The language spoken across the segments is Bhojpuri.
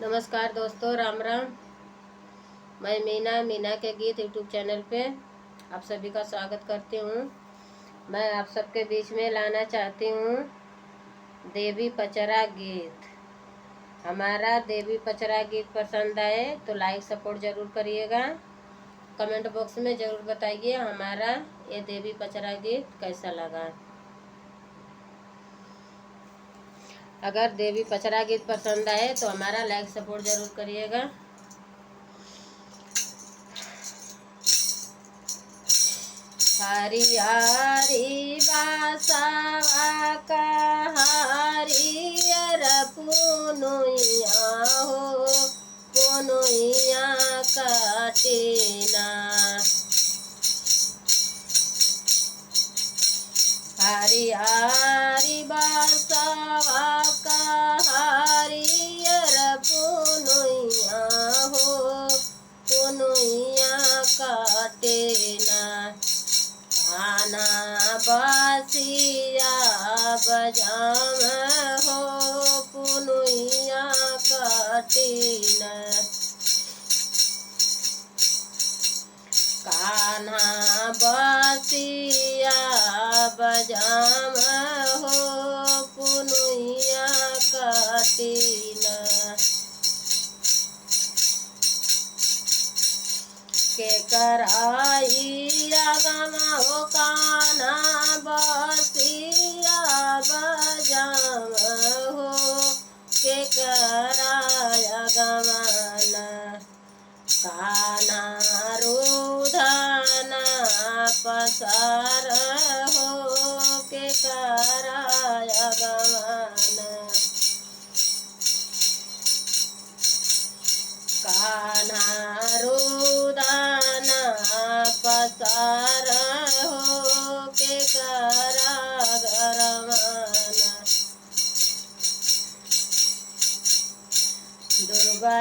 नमस्कार दोस्तों, राम राम। मैं मीना के गीत यूट्यूब चैनल पे आप सभी का स्वागत करती हूँ। मैं आप सबके बीच में लाना चाहती हूँ देवी पचरा गीत। हमारा देवी पचरा गीत पसंद आए तो लाइक सपोर्ट ज़रूर करिएगा। कमेंट बॉक्स में ज़रूर बताइए हमारा ये देवी पचरा गीत कैसा लगा। अगर देवी पचरा गीत पसंद आए तो हमारा लाइक सपोर्ट ज़रूर करिएगा। हरियारी बासावा का हरियर पुनुइया हो, पुनुइया काटेना। हरियारी बासावा का हरियर पुनुइया हो, पुनुइया काटेना। खाना बासिया बजाम हो, पुनुइया काटेना। कान्हा बासिया बजाम हो, पुनुइया काटेना। के कराइया गमा हो कान्हा बासिया बजाम हो, के कराया गमाना। कान्हा रुधाना पसार हो, के कराया गमाना। कान्हा रुदाना पसार हो, के करा गरमाना। दुर्गा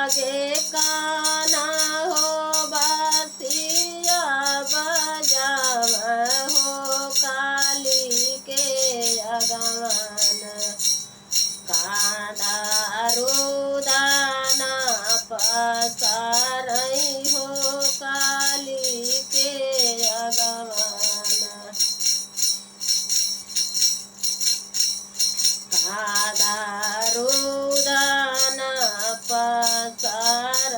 गे कान्हा हो बासिया बजाम हो, काली के अगमान। कान्हा रुदाना पसार हो, काली के अगमान। कान्हा रुदाना पसार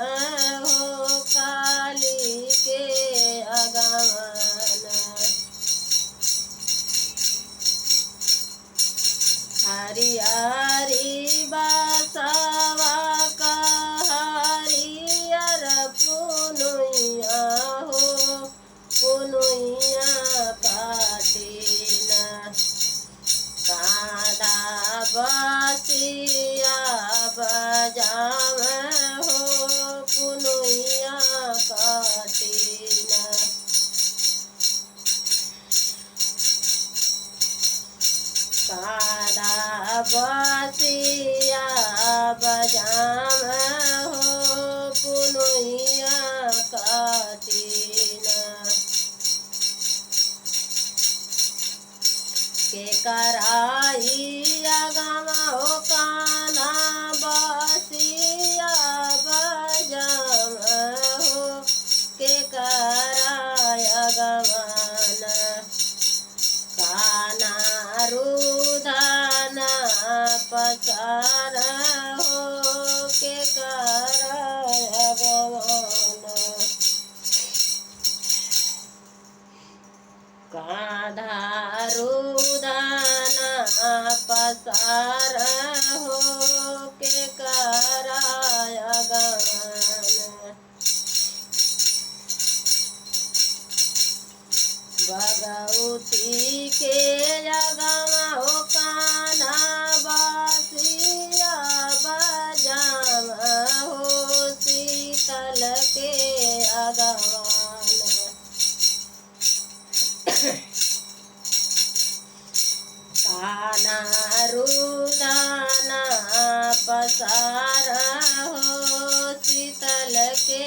हो, काली के अगमान। हरियारी बासावा का हरियर पुनुइया हो, पुनुइया काटेना। कान्हा बासिया बजाम हो, पुनुइया काटेना। कान्हा बासिया बजाम हो, पुनुइया काटेना। के कराइया गमा हो कान्हा बासिया बजाम हो, के कराया गमाना। कान्हा रुधाना पसार हो, के कराया गमाना। कान्हा रुदाना पसार हो, के कराया गमाना। भगवती के अगमा हो कान्हा बासिया बजाम हो, शीतल के अगमान। कान्हा रुदाना पसार हो, शीतल के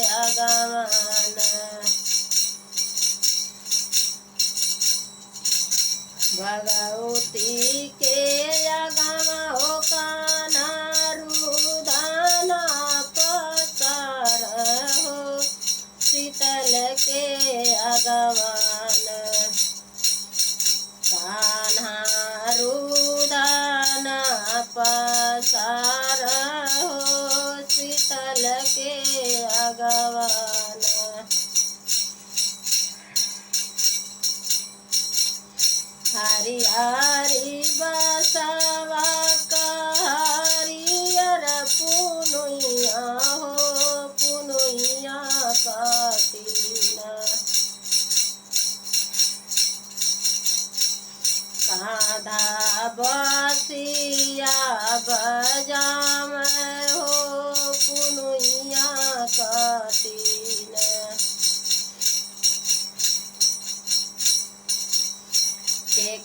अगमान। भगवती के अगमा हो कान्हा रुदाना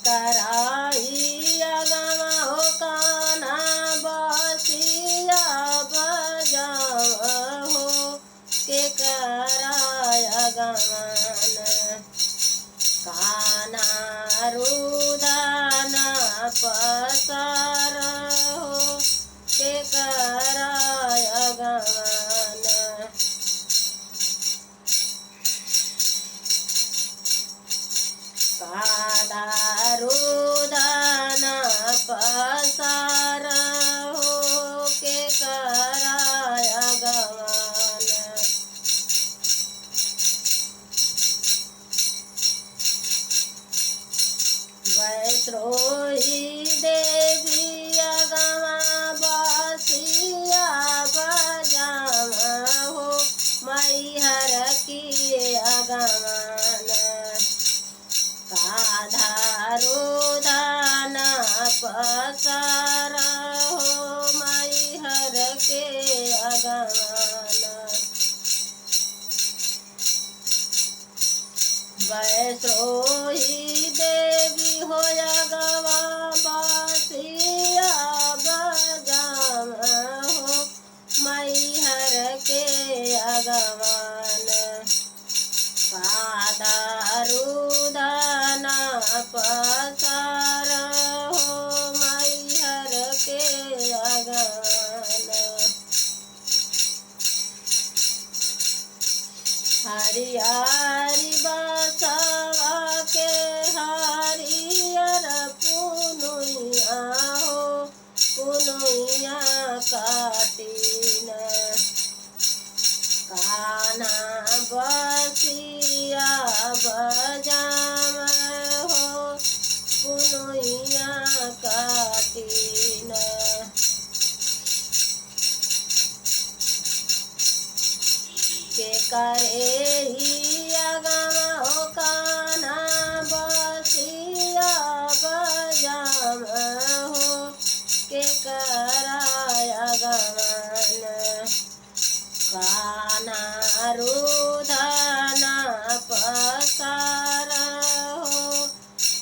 कराई अगवा हो कान्हा बसिया बजावा हो के कराय अगवान कान्हा रुदन पसार हो के कराय अगवान कान्हा रुदन पसार हो के कराय अगवान वैष्णोई देवी अगवा बसिया बजावा हो मैहर की अगवान कान्हा रुदन पसार हो मैहर के अगवान वैष्णोई देवी हो अगवा बसिया बजावा हो मैहर के अगवान कान्हा रुदन पसार हो मैहर के अगवान हरियारी बसवा के हरियर पुनुइया हो पुनुइया काटिन कान्हा बसिया बजावा हो पुनुइया काटिन के करे अगवा हो कान्हा बसिया बजावा हो के कराय अगवान कान्हा रुदन पसार हो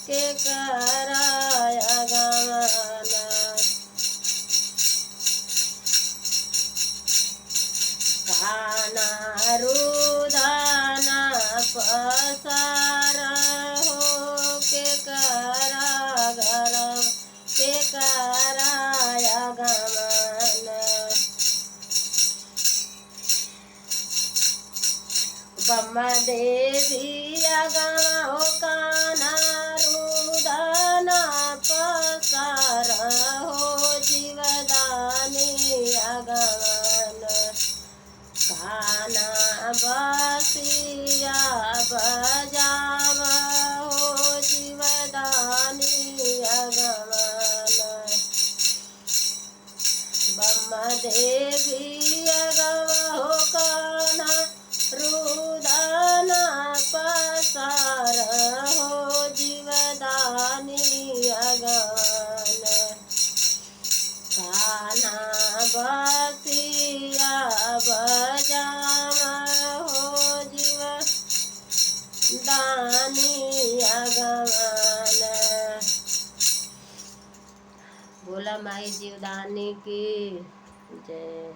के कराय अगवान कान्हा रुदन पसार हो के करागर के कराय अगवान ब्रह्मा देवी अगवा हो कान्हा रुदन पसार हो जीवदानी अगवान कान्हा बसिया बजावा हो जीवदानी अगवान ब्रह्मा देवी अगवा हो कान्हा रुदन पसार हो जीवदानी अगवान कान्हा बसिया बजावा हो जीवदानी अगवान बोला माई जीवदानी की जय।